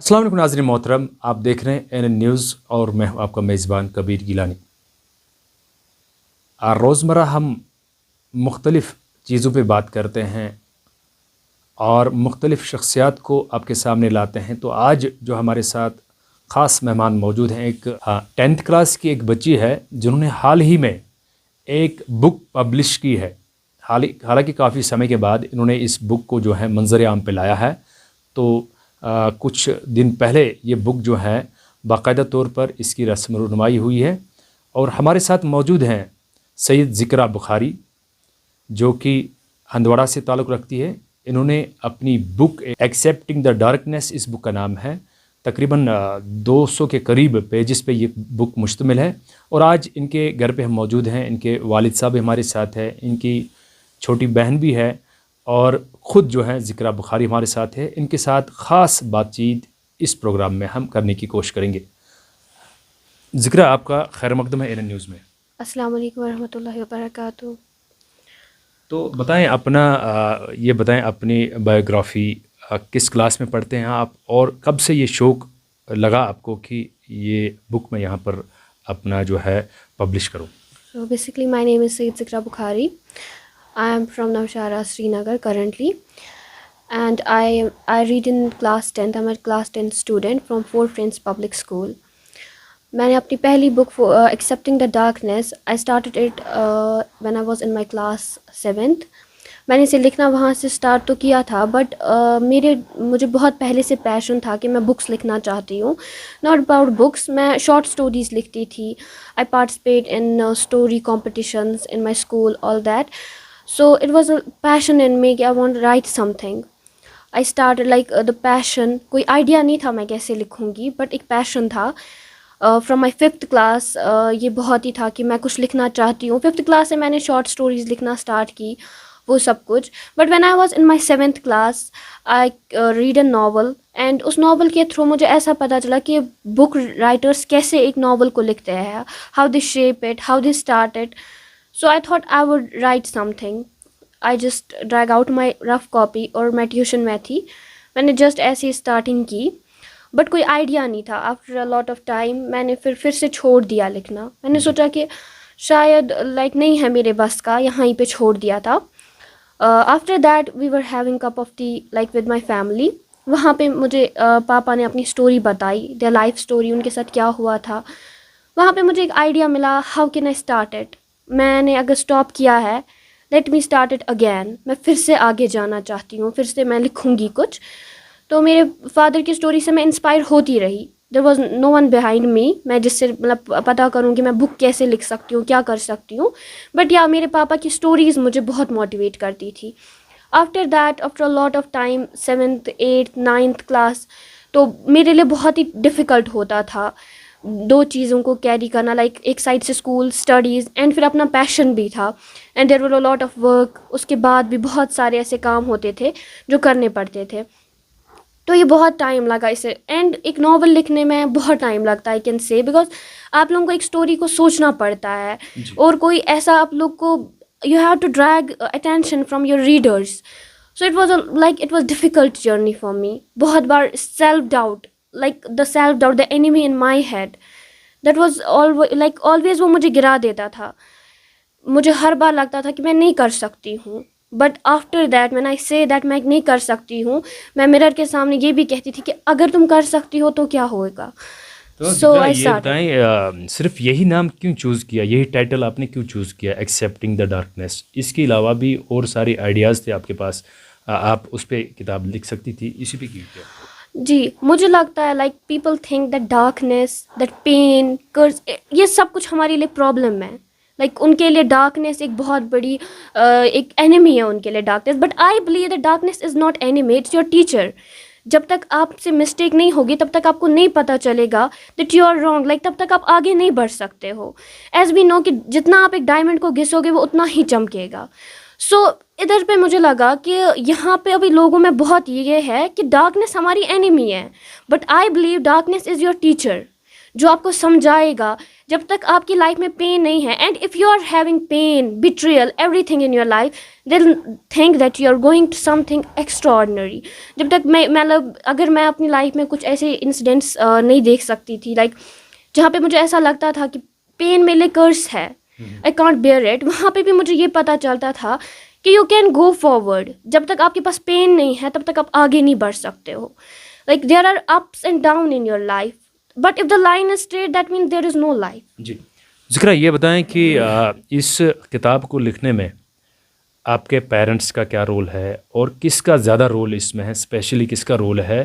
अस्सलाम वालेकुम नाज़रीन मोहतरम, आप देख रहे हैं एन न्यूज़ और मैं हूं आपका मेज़बान कबीर गिलानी। रोज़मर्रा हम मुख्तलिफ़ चीज़ों पे बात करते हैं और मुख्तलिफ़ शख्सियात को आपके सामने लाते हैं। तो आज जो हमारे साथ ख़ास मेहमान मौजूद हैं, एक 10th क्लास की एक बच्ची है जिन्होंने हाल ही में एक बुक पब्लिश की है। हालांकि काफ़ी समय के बाद इन्होंने इस बुक को जो है मंज़र आम पे लाया है। तो कुछ दिन पहले ये बुक जो है बाकायदा तौर पर इसकी रस्म रुनमाई हुई है और हमारे साथ मौजूद हैं सैयद ज़िक्रा बुखारी जो कि हंदवाड़ा से ताल्लुक़ रखती है। इन्होंने अपनी बुक एक्सेप्टिंग द डार्कनेस, इस बुक का नाम है, तकरीबन 200 के करीब पेजेस पे ये बुक मुश्तमिल है। और आज इनके घर पे हम मौजूद हैं। इनके वालिद साहब हमारे साथ है, इनकी छोटी बहन भी है और ख़ुद जो है ज़िक्रा बुखारी हमारे साथ है। इनके साथ ख़ास बातचीत इस प्रोग्राम में हम करने की कोशिश करेंगे। ज़िक्रा, आपका खैर मकदम है एन न्यूज़ में। अस्सलाम वालेकुम रहमतुल्लाहि व बरकातुहू। तो बताएं अपना ये बताएं अपनी बायोग्राफ़ी, किस क्लास में पढ़ते हैं आप और कब से ये शौक़ लगा आपको कि ये बुक मैं यहाँ पर अपना जो है पब्लिश करूँ? So basically my name is Sayyid Zikra Bukhari. I am from Navshara, Srinagar currently, and I read in class 10th. I'm a class 10 student from Four Friends Public School. मैंने अपनी पहली book accepting the darkness I started it when I was in my class 7th. मैंने इसे लिखना वहाँ से start तो किया था, बट मुझे बहुत पहले से पैशन था कि मैं बुक्स लिखना चाहती हूँ. नॉट अबाउट बुक्स, मैं शॉर्ट स्टोरीज़ लिखती थी. I participate in story competitions in my school, all that. So it was a passion in me कि I want write something. I start like the passion. कोई idea नहीं था मैं कैसे लिखूँगी, बट एक पैशन था. फ्रॉम माई 5th क्लास ये बहुत ही था कि मैं कुछ लिखना चाहती हूँ. 5th क्लास से मैंने शॉर्ट स्टोरीज़ लिखना स्टार्ट की, वो सब कुछ. But when I was in my 7th class I read a novel, and उस नावल के थ्रू मुझे ऐसा पता चला कि बुक राइटर्स कैसे एक नावल को लिखते हैं, how they shape it, how they start it. So I thought I would write something. I just drag out my rough copy, और मैं ट्यूशन में थी. मैंने जस्ट ऐसी स्टार्टिंग की, बट कोई आइडिया नहीं था. After a lot of time मैंने फिर से छोड़ दिया लिखना. मैंने सोचा कि शायद लाइक नहीं है मेरे बस का, यहाँ ही पे छोड़ दिया था. After that we were having cup of tea like with my family. वहाँ पे मुझे पापा ने अपनी स्टोरी बताई, देयर लाइफ स्टोरी, उनके साथ क्या हुआ था. वहाँ पे मुझे एक आइडिया मिला, how can I start it. मैंने अगर स्टॉप किया है, let me start it again. मैं फिर से आगे जाना चाहती हूँ, फिर से मैं लिखूँगी कुछ. तो मेरे फादर की स्टोरी से मैं इंस्पायर होती रही. There was no one behind me, मैं जिससे मतलब पता करूँ कि मैं बुक कैसे लिख सकती हूँ, क्या कर सकती हूँ. बट या मेरे पापा की स्टोरीज़ मुझे बहुत मोटिवेट करती थी. After that, after a lot of time, 7th 8th 9th class, तो मेरे लिए बहुत ही डिफ़िकल्ट होता था दो चीज़ों को कैरी करना. लाइक एक साइड से स्कूल स्टडीज़ एंड फिर अपना पैशन भी था, and there were a lot of work. उसके बाद भी बहुत सारे ऐसे काम होते थे जो करने पड़ते थे. तो ये बहुत टाइम लगा इसे. एंड एक नावल लिखने में बहुत टाइम लगता है, आई कैन से, बिकॉज आप लोगों को एक स्टोरी को सोचना पड़ता है, और कोई ऐसा आप लोग को, you have to drag attention from your readers. So it was it was difficult journey for me. बहुत बार self doubt, like the self doubt, the enemy in my head, that was always वो मुझे गिरा देता था. मुझे हर बार लगता था कि मैं नहीं कर सकती हूँ. But after that when I say that मैं नहीं कर सकती हूँ, मैं मिरर के सामने ये भी कहती थी कि अगर तुम कर सकती हो तो क्या होएगा. तो सो आई ये बताएं, सिर्फ यही नाम क्यों चूज़ किया, यही टाइटल आपने क्यों चूज़ किया, एक्सेप्टिंग द डार्कनेस? इसके अलावा भी और सारे आइडियाज़ थे आपके पास, आप उस पर किताब लिख सकती थी, इसी पे क्यों किया? जी, मुझे लगता है like people think that darkness, that pain, कर्ज, ये सब कुछ हमारे लिए प्रॉब्लम है. लाइक उनके लिए डार्कनेस एक बहुत बड़ी एक एनिमी है उनके लिए darkness. But I believe that darkness is not enemy, it's your teacher. जब तक आपसे मिस्टेक नहीं होगी तब तक आपको नहीं पता चलेगा that you are wrong. Like तब तक आप आगे नहीं बढ़ सकते हो. एज वी नो कि जितना आप एक डायमंड को घिसोगे वो उतना ही चमकेगा. सो इधर पे मुझे लगा कि यहाँ पे अभी लोगों में बहुत ये है कि डार्कनेस हमारी एनिमी है. But I believe darkness is your teacher, जो आपको समझाएगा. جب تک آپ کی لائف میں پین نہیں ہے, and if you are having pain, betrayal, everything in your life, then think that you are going to something extraordinary. جب تک میں مطلب اگر میں اپنی لائف میں کچھ ایسے انسیڈنٹس نہیں دیکھ سکتی تھی, لائک جہاں پہ مجھے ایسا لگتا تھا کہ پین میرے لیے کرس ہے, آئی کانٹ بیئر اٹ, وہاں پہ بھی مجھے یہ پتہ چلتا تھا کہ یو کین گو فارورڈ. جب تک آپ کے پاس پین نہیں ہے تب تک آپ آگے نہیں بڑھ سکتے ہو. Like there are ups and down in your life, but if the line is straight that means there is no life. جی ذکر یہ بتائیں کہ اس کتاب کو لکھنے میں آپ کے پیرنٹس کا کیا رول ہے, اور کس کا زیادہ رول اس میں ہے, اسپیشلی کس کا رول ہے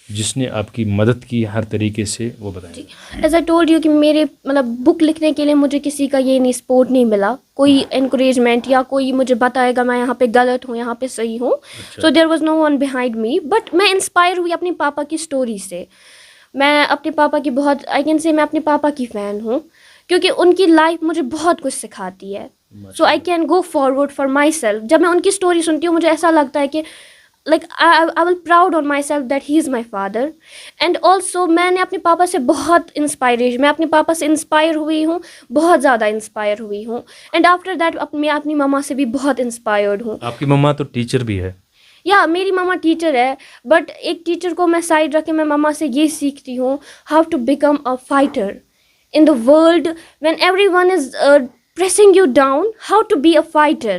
جس نے آپ کی مدد کی ہر طریقے سے, وہ بتائیں. ایز آئی ٹولڈ یو کہ میرے مطلب بک لکھنے کے لیے مجھے کسی کا یہ نہیں سپورٹ نہیں ملا, کوئی انکریجمنٹ یا کوئی مجھے بتائے گا میں یہاں پہ غلط ہوں, یہاں پہ صحیح ہوں. So there was no one behind me, but میں انسپائر ہوئی اپنے پاپا کی اسٹوری سے. میں اپنے پاپا کی بہت, آئی کین سے میں اپنے پاپا کی فین ہوں, کیونکہ ان کی لائف مجھے بہت کچھ سکھاتی ہے. So I can go forward for myself. جب میں ان کی اسٹوری سنتی ہوں مجھے ایسا لگتا ہے کہ like I will proud on my self that he is my father. And also میں نے اپنے پاپا سے بہت انسپائریشن, میں اپنے پاپا سے انسپائر ہوئی ہوں, بہت زیادہ انسپائر ہوئی ہوں. اینڈ آفٹر دیٹ میں اپنی مما سے بھی بہت انسپائرڈ ہوں. آپ کی مما تو ٹیچر بھی ہے؟ یا میری مما ٹیچر ہے, بٹ ایک ٹیچر کو میں سائڈ رکھ کے میں مما سے یہ سیکھتی ہوں how to become a fighter in the world when every one is pressing you down, how to be a fighter.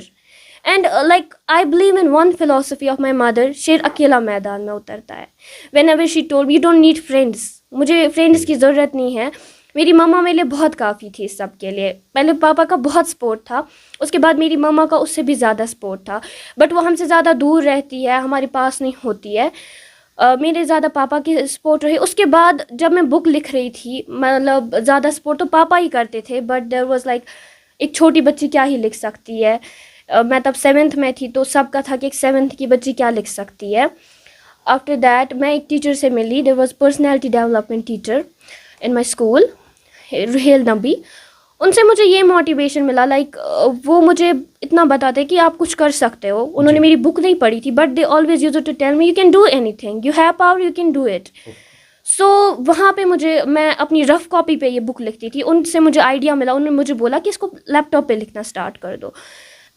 And like I believe in one philosophy of my mother, شیر اکیلا میدان میں اترتا ہے. Whenever she told you don't need friends, مجھے friends کی ضرورت نہیں ہے. میری مما میرے لیے بہت کافی تھی اس سب کے لیے. پہلے پاپا کا بہت سپورٹ تھا, اس کے بعد میری مما کا اس سے بھی زیادہ سپورٹ تھا, بٹ وہ ہم سے زیادہ دور رہتی ہے, ہمارے پاس نہیں ہوتی ہے. میرے زیادہ پاپا کی سپورٹ رہی. اس کے بعد جب میں بک لکھ رہی تھی, مطلب زیادہ سپورٹ تو پاپا ہی کرتے تھے, بٹ دیر واز لائک ایک چھوٹی بچی کیا ہی لکھ سکتی ہے. میں تب 7th میں تھی, تو سب کا تھا کہ ایک 7th کی بچی کیا لکھ سکتی ہے. آفٹر دیٹ میں ایک ٹیچر سے ملی, there was personality development teacher in my school, Raheel نبی. ان سے مجھے یہ موٹیویشن ملا, لائک وہ مجھے اتنا بتاتے کہ آپ کچھ کر سکتے ہو. انہوں نے میری بک نہیں پڑھی تھی, but they always use to tell me you can do anything, you have power, you can do it. So وہاں پہ میں اپنی رف کاپی پہ یہ بک لکھتی تھی. ان سے مجھے آئیڈیا ملا, انہوں نے مجھے بولا کہ اس کو لیپ ٹاپ پہ لکھنا اسٹارٹ کر دو.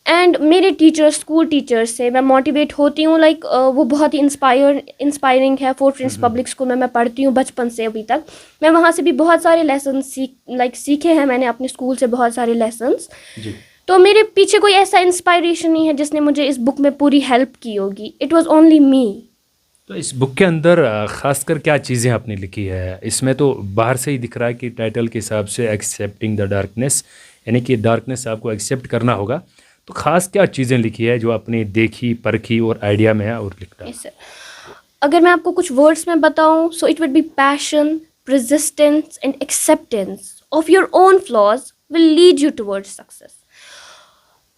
اینڈ میرے ٹیچر, اسکول ٹیچر سے میں موٹیویٹ ہوتی ہوں, لائک وہ بہت ہی انسپائرنگ ہے. 4 فرینڈس پبلک اسکول میں پڑھتی ہوں بچپن سے ابھی تک. میں وہاں سے بھی بہت سارے لیسنس سیکھے ہیں میں نے اپنے اسکول سے, بہت سارے لیسنس. تو میرے پیچھے کوئی ایسا انسپائریشن نہیں ہے جس نے مجھے اس بک میں پوری ہیلپ کی ہوگی. اٹ واز اونلی می. تو اس بک کے اندر خاص کر کیا چیزیں آپ نے لکھی ہے؟ اس میں تو باہر سے ہی دکھ رہا ہے کہ ٹائٹل کے حساب سے ایکسیپٹنگ دا ڈارکنیس, یعنی کہ ڈارکنیس آپ کو ایکسیپٹ کرنا ہوگا. تو خاص کیا چیزیں لکھی ہے جو آپ نے دیکھی, پرکھی اور آئیڈیا میں ہے اور لکھا؟ یس سر, اگر میں آپ کو کچھ ورڈس میں بتاؤں, so it would be passion, persistence and acceptance of your own flaws will lead you toward success.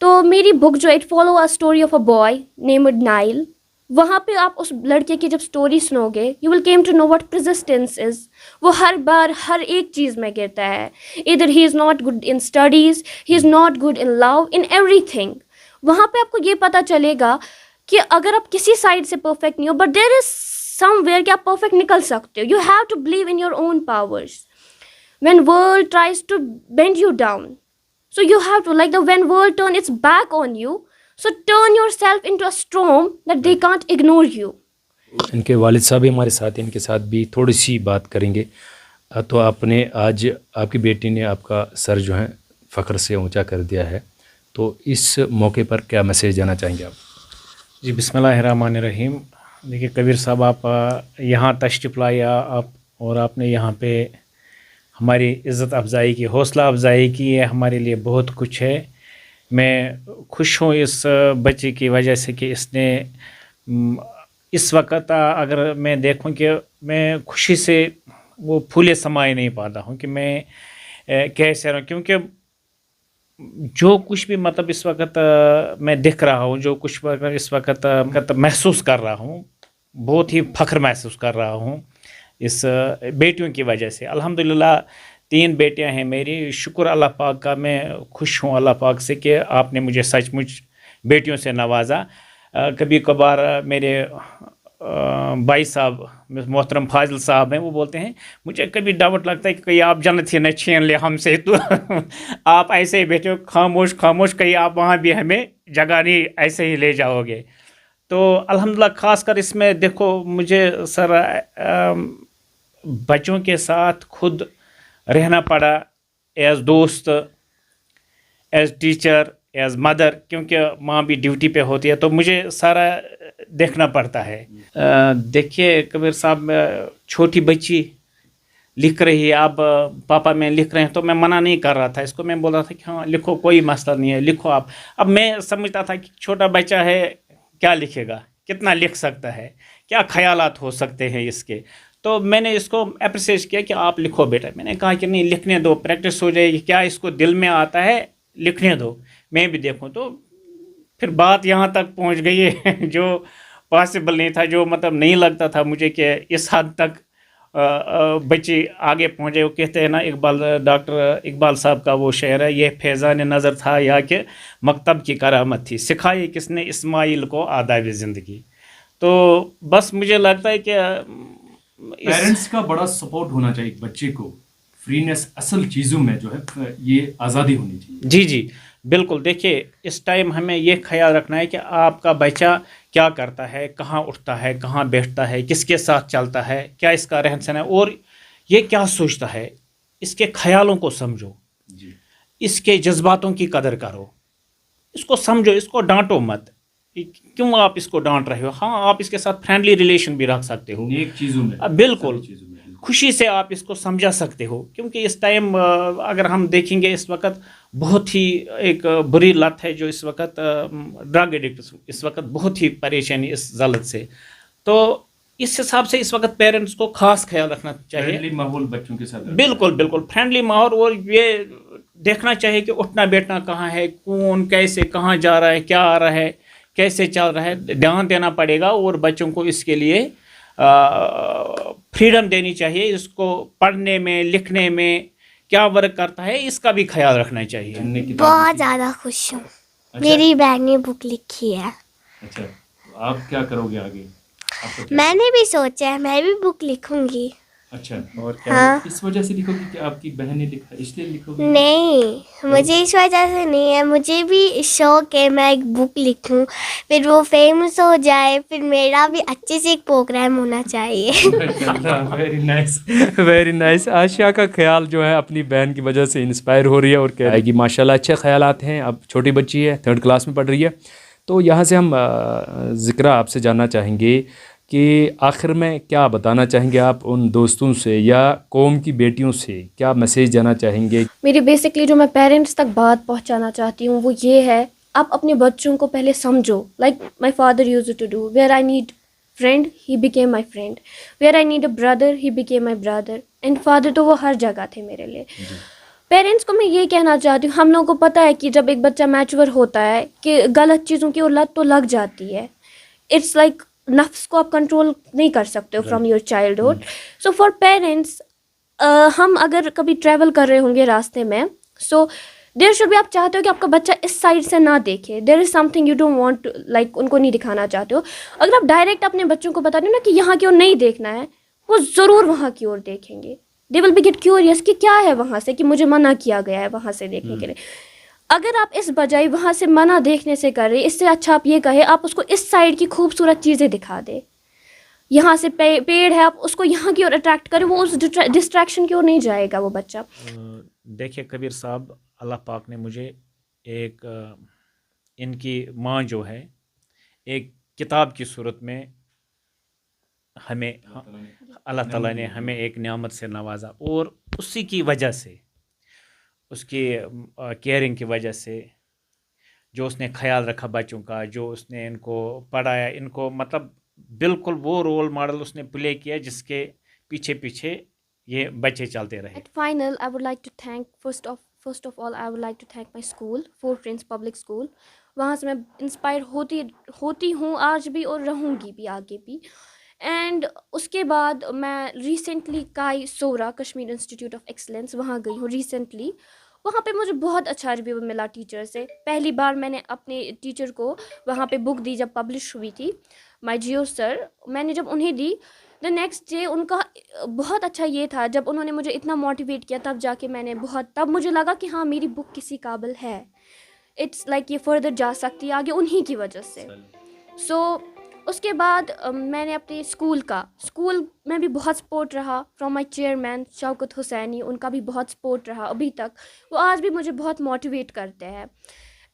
تو میری بک جو it follow a story of a boy named Nile, وہاں پہ آپ اس لڑکے کی جب اسٹوری سنو گے you will come to know what persistence is. وہ ہر بار ہر ایک چیز میں گرتا ہے. ادھر he is not good in studies, he is not good in love, in everything. وہاں پہ آپ کو یہ پتہ چلے گا کہ اگر آپ کسی سائڈ سے پرفیکٹ نہیں ہو, but there is some where کہ آپ پرفیکٹ نکل سکتے ہو. You have to believe in your own powers. When world tries to bend you down, so you have to like the when world turn its back on you, so turn yourself into a storm that they can't ignore you. ان کے والد صاحب بھی ہمارے ساتھ ہیں, ان کے ساتھ بھی تھوڑی سی بات کریں گے. تو آپ نے آج آپ کی بیٹی نے آپ کا سر جو ہے فخر سے اونچا کر دیا ہے, تو اس موقع پر کیا میسیج دینا چاہیں گے آپ؟ جی بسم اللہ الرحمن الرحیم. دیکھیے کبیر صاحب, آپ یہاں تشریف لایا آپ, اور آپ نے یہاں پہ ہماری عزت افزائی کی, حوصلہ افزائی کی, ہے ہمارے لیے بہت کچھ ہے. میں خوش ہوں اس بچے کی وجہ سے کہ اس نے اس وقت اگر میں دیکھوں کہ میں خوشی سے وہ پھولے سمائے نہیں پاتا ہوں کہ میں کیسے رہوں, کیونکہ جو کچھ بھی مطلب اس وقت میں دیکھ رہا ہوں, جو کچھ اس وقت محسوس کر رہا ہوں, بہت ہی فخر محسوس کر رہا ہوں اس بیٹیوں کی وجہ سے. الحمدللہ 3 بیٹیاں ہیں میری, شکر اللہ پاک کا. میں خوش ہوں اللہ پاک سے کہ آپ نے مجھے سچ مچ بیٹیوں سے نوازا. کبھی کبھار میرے भाई साहब मोहतरम फाजिल साहब हैं, वो बोलते हैं मुझे कभी डाउट लगता है कि कहीं आप जन्नत ही न छीन ले हमसे, तो आप ऐसे ही बैठे हो खामोश खामोश, कहीं आप वहाँ भी हमें जगह नहीं ऐसे ही ले जाओगे। तो अल्हम्दुलिल्लाह ख़ासकर इसमें देखो मुझे सर बच्चों के साथ खुद रहना पड़ा, एज दोस्त, एज टीचर, एज मदर, क्योंकि माँ भी ड्यूटी पे होती है तो मुझे सारा देखना पड़ता है। देखिए कबीर साहब, छोटी बच्ची लिख रही है, अब पापा मैं लिख रहे हैं, तो मैं मना नहीं कर रहा था इसको, मैं बोल रहा था कि हाँ लिखो, कोई मसला नहीं है, लिखो आप। अब मैं समझता था कि छोटा बच्चा है, क्या लिखेगा, कितना लिख सकता है, क्या ख्यालात हो सकते हैं इसके। तो मैंने इसको अप्रिशिएट किया कि आप लिखो बेटा। मैंने कहा कि नहीं, लिखने दो, प्रैक्टिस हो जाएगी, क्या इसको दिल में आता है, लिखने दो, मैं भी देखूं। तो फिर बात यहाँ तक पहुँच गई है जो पॉसिबल नहीं था, जो मतलब नहीं लगता था मुझे कि इस हद तक बच्चे आगे पहुँचे। वो कहते हैं ना, डॉक्टर इकबाल साहब का वो शेर है, ये फैज़ान नज़र था या कि मकतब की करामत थी, सिखाई किसने इस्माइल को आदाब ज़िंदगी। तो बस मुझे लगता है कि पेरेंट्स का बड़ा सपोर्ट होना चाहिए बच्चे को, फ्रीनेस असल चीज़ों में जो है ये आज़ादी होनी चाहिए। जी जी बिल्कुल। देखिए इस टाइम हमें ये ख्याल रखना है कि आपका बच्चा क्या करता है, कहाँ उठता है, कहाँ बैठता है, किसके साथ चलता है, क्या इसका रहन सहन है, और ये क्या सोचता है, इसके ख्यालों को समझो, इसके जज्बातों की कदर करो, इसको समझो, इसको डांटो मत। क्यों आप इसको डांट रहे हो? हाँ, आप इसके साथ फ्रेंडली रिलेशन भी रख सकते हो, नेक चीज़ों में, बिल्कुल खुशी से आप इसको समझा सकते हो। क्योंकि इस टाइम अगर हम देखेंगे इस वक्त बहुत ही एक बुरी लत है जो इस वक्त ड्रग एडिक्ट, इस वक्त बहुत ही परेशानी इस जलत से। तो इस हिसाब से इस वक्त पेरेंट्स को खास ख्याल रखना चाहिए, फ्रेंडली माहौल बच्चों के साथ, बिल्कुल बिल्कुल फ्रेंडली माहौल, और ये देखना चाहिए कि उठना बैठना कहाँ है, कौन कैसे कहाँ जा रहा है, क्या आ रहा है, कैसे चल रहा है, ध्यान देना पड़ेगा। और बच्चों को इसके लिए फ्रीडम देनी चाहिए, इसको पढ़ने में लिखने में क्या वर्क करता है इसका भी ख्याल रखना चाहिए। बहुत ज़्यादा खुश हूँ। अच्छा। मेरी बहन ने बुक लिखी है। अच्छा, आप क्या करोगे आगे? आपका क्या? मैंने भी सोचा है मैं भी बुक लिखूंगी। अच्छा, और क्या हाँ। इस वजह से लिखोगे कि आपकी बहन ने लिखा इसलिए लिखोगे? नहीं, मुझे इस वजह से नहीं है, मुझे भी शौक है मैं एक बुक लिखूं, फिर वो फेमस हो जाए, फिर मेरा भी अच्छे से एक प्रोग्राम होना चाहिए। Very nice, very nice. Asia का ख्याल जो है अपनी बहन की वजह से इंस्पायर हो रही है और कह रही है कि माशाल्लाह अच्छे ख्यालात हैं। अब छोटी बच्ची है, 3rd क्लास में पढ़ रही है। तो यहाँ से हम ज़िक्रा आपसे जानना चाहेंगे कि आखिर में क्या बताना चाहेंगे आप उन दोस्तों से या कौम की बेटियों से, क्या मैसेज देना चाहेंगे? मेरी बेसिकली जो मैं पेरेंट्स तक बात पहुंचाना चाहती हूँ वो ये है, आप अपने बच्चों को पहले समझो। Like my father used to do, where I need friend he became my friend, where I need a brother he became my brother, and father तो वो हर जगह थे मेरे लिए। पेरेंट्स को मैं ये कहना चाहती हूँ, हम लोगों को पता है कि जब एक बच्चा मैच्योर होता है कि गलत चीज़ों की लत तो लग जाती है। इट्स लाइक नफ्स को आप कंट्रोल नहीं कर सकते हो from your childhood. So for parents, हम अगर कभी ट्रैवल कर रहे होंगे रास्ते में, सो देयर शुड भी, आप चाहते हो कि आपका बच्चा इस साइड से ना देखे, there is something you don't want, like उनको नहीं दिखाना चाहते हो। अगर आप डायरेक्ट अपने बच्चों को बता दो ना कि यहाँ की ओर नहीं देखना है, वो ज़रूर वहाँ की ओर देखेंगे। They will be get curious कि क्या है वहाँ से, कि मुझे मना किया गया है वहाँ से देखने के लिए। अगर आप इस बजाय वहाँ से मना देखने से कर रहे, इससे अच्छा आप ये कहे आप उसको इस साइड की खूबसूरत चीज़ें दिखा दे। यहाँ से पेड़ है, आप उसको यहाँ की ओर अट्रैक्ट करें, वो उस डिस्ट्रैक्शन की ओर नहीं जाएगा वो बच्चा। देखिए कबीर साहब, अल्लाह पाक ने मुझे एक इनकी माँ जो है एक किताब की सूरत में हमें, अल्लाह ताला ने हमें एक नियामत से नवाजा, और उसी की वजह से, उसकी केयरिंग की वजह से, जो उसने ख्याल रखा बच्चों का, जो उसने इनको पढ़ाया, इनको मतलब बिल्कुल वो रोल मॉडल उसने प्ले किया जिसके पीछे पीछे ये बच्चे चलते रहे। At final, I would like to thank first of all I would like to thank my school, Four Friends Public School. वहाँ से मैं इंस्पायर होती हूँ आज भी और रहूँगी भी आगे भी। एंड उसके बाद मैं रिसेंटली काई सोरा कश्मीर इंस्टीट्यूट ऑफ एक्सलेंस वहाँ गई हूँ रिसेंटली, وہاں پہ مجھے بہت اچھا ریویو ملا ٹیچر سے. پہلی بار میں نے اپنے ٹیچر کو وہاں پہ بک دی جب پبلش ہوئی تھی, مائی جیو سر. میں نے جب انہیں دی, دا نیکسٹ ڈے ان کا بہت اچھا یہ تھا, جب انہوں نے مجھے اتنا موٹیویٹ کیا تب جا کے میں نے تب مجھے لگا کہ ہاں میری بک کسی قابل ہے, اٹس لائک یہ فردر جا سکتی ہے آگے انہی کی وجہ سے. سو اس کے بعد میں نے اپنے اسکول میں بھی بہت سپورٹ رہا فرام مائی چیئرمین شوکت حسینی. ان کا بھی بہت سپورٹ رہا ابھی تک, وہ آج بھی مجھے بہت موٹیویٹ کرتے ہیں.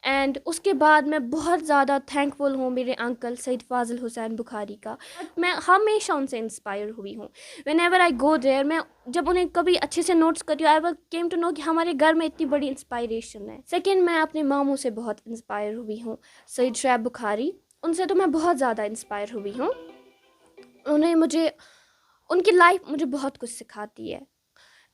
اینڈ اس کے بعد میں بہت زیادہ تھینکفل ہوں میرے انکل سید فاضل حسین بخاری کا. میں ہمیشہ ان سے انسپائر ہوئی ہوں. When ever I go there, میں جب انہیں کبھی اچھے سے نوٹس کرتی ہوں, آئی ول کیم ٹو نو کہ ہمارے گھر میں اتنی بڑی انسپائریشن ہے. سیکنڈ, میں اپنے ماموں سے بہت انسپائر ہوئی ہوں, سید شعیب بخاری. ان سے تو میں بہت زیادہ انسپائر ہوئی ہوں. انہیں ان کی لائف مجھے بہت کچھ سکھاتی ہے.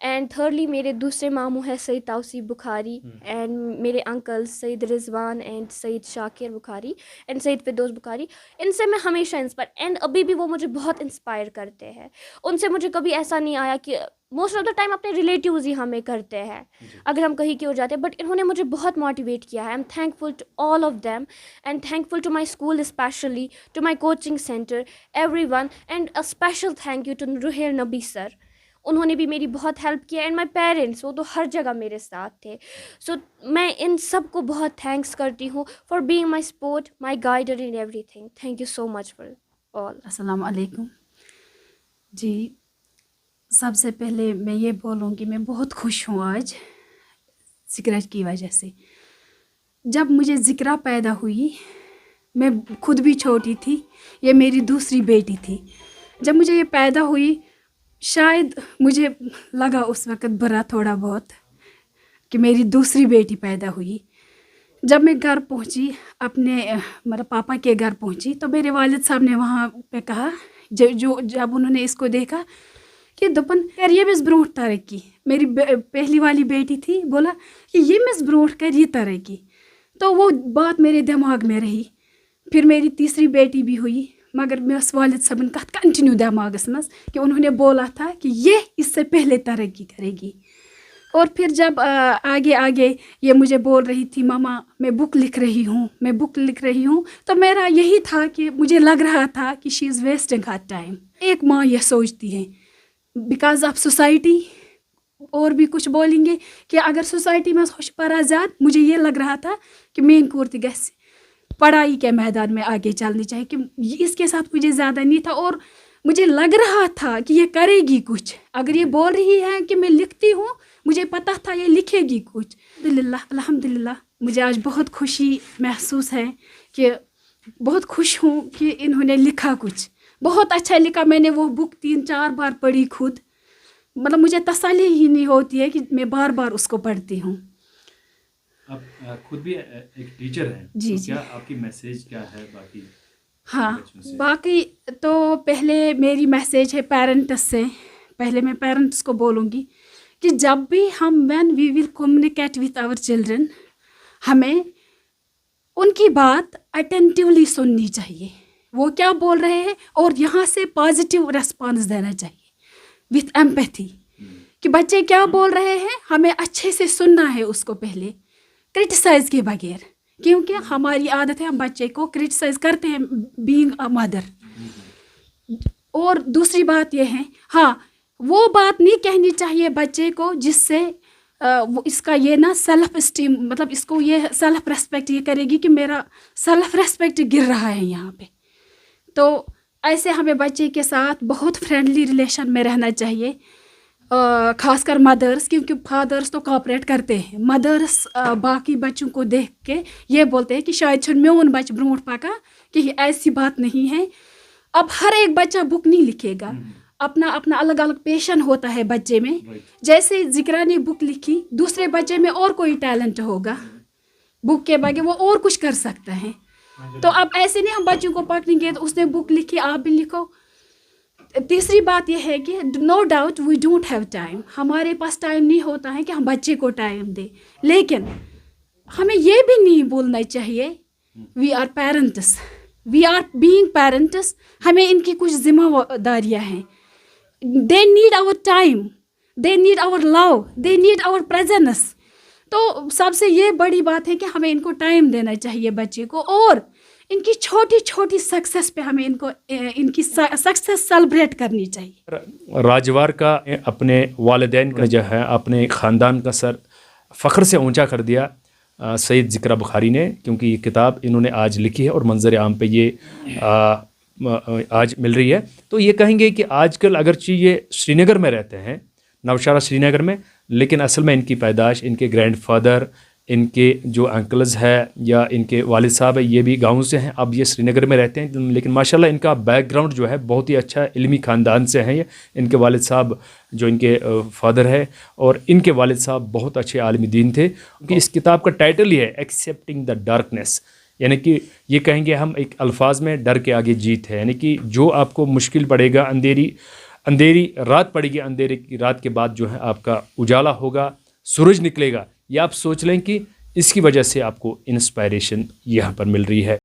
اینڈ تھرڈلی میرے دوسرے ماموں ہیں سید توصیف بخاری, اینڈ میرے uncle Syed Rizwan and Syed Shakir Bukhari and Syed Firdous Bukhari. ان سے میں ہمیشہ انسپائر, اینڈ ابھی بھی وہ مجھے بہت انسپائر کرتے ہیں. ان سے مجھے کبھی ایسا نہیں آیا کہ موسٹ آف دا ٹائم اپنے ریلیٹیوز ہی ہمیں کرتے ہیں اگر ہم کہیں کے ہو جاتے ہیں, بٹ انہوں نے مجھے بہت موٹیویٹ کیا ہے. I am thankful to all of them and thankful to my school specially, to my coaching centre, everyone. And a special thank you to Rohir Nabi sir, انہوں نے بھی میری بہت ہیلپ کیا. اینڈ مائی پیرنٹس, وہ تو ہر جگہ میرے ساتھ تھے. سو میں ان سب کو بہت تھینکس کرتی ہوں for being my support, my guider and everything. Thank you so much for all. السلام علیکم. جی, سب سے پہلے میں یہ بولوں کہ میں بہت خوش ہوں آج ذکرہ کی وجہ سے. جب مجھے ذکرہ پیدا ہوئی, میں خود بھی چھوٹی تھی, یہ میری دوسری بیٹی تھی. جب مجھے یہ پیدا ہوئی, شاید مجھے لگا اس وقت برا تھوڑا بہت کہ میری دوسری بیٹی پیدا ہوئی. جب میں گھر پہنچی, اپنے مطلب پاپا کے گھر پہنچی, تو میرے والد صاحب نے وہاں پہ کہا, جب انہوں نے اس کو دیکھا کہ دپن کر یہ مس برونٹ ترقی. میری پہلی والی بیٹی تھی, بولا کہ یہ مس برونٹ کر یہ ترقی. تو وہ بات میرے دماغ میں رہی. پھر میری تیسری بیٹی بھی ہوئی, مگر میرس والد صاحبن کت کنٹینیو دماغس مز کہ انہوں نے بولا تھا کہ یہ اس سے پہلے ترقی کرے گی. اور پھر جب آگے یہ مجھے بول رہی تھی, ماما میں بک لکھ رہی ہوں, تو میرا یہی تھا کہ مجھے لگ رہا تھا کہ شی از ویسٹنگ ہر ٹائم. ایک ماں یہ سوچتی ہے بیکاز آف سوسائٹی, اور بھی کچھ بولیں گے کہ اگر سوسائٹی میں خوش پرا زیادہ, مجھے یہ لگ رہا تھا کہ مین کور تہ گژھِ پڑھائی کے میدان میں آگے چلنی چاہیے, کہ اس کے ساتھ مجھے زیادہ نہیں تھا. اور مجھے لگ رہا تھا کہ یہ کرے گی کچھ. اگر یہ بول رہی ہے کہ میں لکھتی ہوں, مجھے پتہ تھا یہ لکھے گی کچھ. الحمدللہ مجھے آج بہت خوشی محسوس ہے, کہ بہت خوش ہوں کہ انہوں نے لکھا کچھ, بہت اچھا لکھا. میں نے وہ بک 3-4 بار پڑھی خود, مطلب مجھے تسلی ہی نہیں ہوتی ہے کہ میں بار بار اس کو پڑھتی ہوں. آپ خود بھی ایک ٹیچر ہیں, جی, کیا آپ کی میسیج کیا ہے باقی؟ ہاں, باقی تو پہلے میری میسیج ہے پیرنٹس سے. پہلے میں پیرنٹس کو بولوں گی کہ جب بھی when we will communicate with our children, ہمیں ان کی بات اٹینٹیولی سننی چاہیے, وہ کیا بول رہے ہیں, اور یہاں سے پازیٹیو ریسپانس دینا چاہیے وتھ ایمپیتھی, کہ بچے کیا بول رہے ہیں, ہمیں اچھے سے سننا ہے اس کو پہلے, کرٹیسائز کے بغیر. کیونکہ ہماری عادت ہے ہم بچے کو کرٹیسائز کرتے ہیں بینگ اے مدر. اور دوسری بات یہ ہے, ہاں وہ بات نہیں کہنی چاہیے بچے کو جس سے اس کا یہ نا سیلف اسٹیم, مطلب اس کو یہ سیلف ریسپیکٹ یہ کرے گی کہ میرا سیلف ریسپیکٹ گر رہا ہے یہاں پہ. تو ایسے ہمیں بچے کے ساتھ بہت فرینڈلی ریلیشن میں رہنا چاہیے, خاص کر مدرس, کیونکہ فادرس تو کوآپریٹ کرتے ہیں. مدرس باقی بچوں کو دیکھ کے یہ بولتے ہیں کہ شاید چھن میون بچہ برونٹ پکا, کہ ایسی بات نہیں ہے. اب ہر ایک بچہ بک نہیں لکھے گا, اپنا الگ الگ پیشن ہوتا ہے بچے میں. جیسے ذکرہ نے بک لکھی, دوسرے بچے میں اور کوئی ٹیلنٹ ہوگا, بک کے بغیر وہ اور کچھ کر سکتا ہے. تو اب ایسے نہیں ہم بچوں کو پکڑیں گے تو اس نے بک لکھی آپ بھی لکھو. تیسری بات یہ ہے کہ no doubt we don't have time, ہمارے پاس ٹائم نہیں ہوتا ہے کہ ہم بچے کو ٹائم دیں, لیکن ہمیں یہ بھی نہیں بولنا چاہیے we are parents, we are being parents, ہمیں ان کی کچھ ذمہ داریاں ہیں. They need our time, they need our love, they need our presence. तो सबसे ये बड़ी बात है कि हमें इनको टाइम देना चाहिए बच्चे को, और इनकी छोटी छोटी सक्सेस पे हमें इनकी सक्सेस सेलिब्रेट करनी चाहिए। राजवार का अपने वालिदैन का जो है अपने ख़ानदान का सर फ़ख्र से ऊंचा कर दिया सैयद ज़िक्रा बुखारी ने, क्योंकि ये किताब इन्होंने आज लिखी है और मंजर आम पे ये आज मिल रही है। तो ये कहेंगे कि आजकल अगरचे ये श्रीनगर में रहते हैं, नौशहरा श्रीनगर में, लेकिन असल में इनकी पैदाश, इनके ग्रैंडफादर, इनके जो अंकल्स है या इनके वालिद साहब है, ये भी गाँव से हैं। अब ये श्रीनगर में रहते हैं, लेकिन माशाल्लाह इनका बैकग्राउंड जो है बहुत ही अच्छा इल्मी ख़ानदान से है। ये इनके वालिद साहब जो इनके फादर है और इनके वालिद साहब बहुत अच्छे आलिम दीन थे। क्योंकि इस किताब का टाइटल ही है एक्सेप्टिंग द डार्कनेस, यानी कि ये कहेंगे हम एक अल्फाज में डर के आगे जीत है। यानी कि जो आपको मुश्किल पड़ेगा, अंधेरी रात पड़ेगी, अंधेरे की रात के बाद जो है आपका उजाला होगा, सूरज निकलेगा। ये आप सोच लें कि इसकी वजह से आपको इंस्पायरेशन यहाँ पर मिल रही है।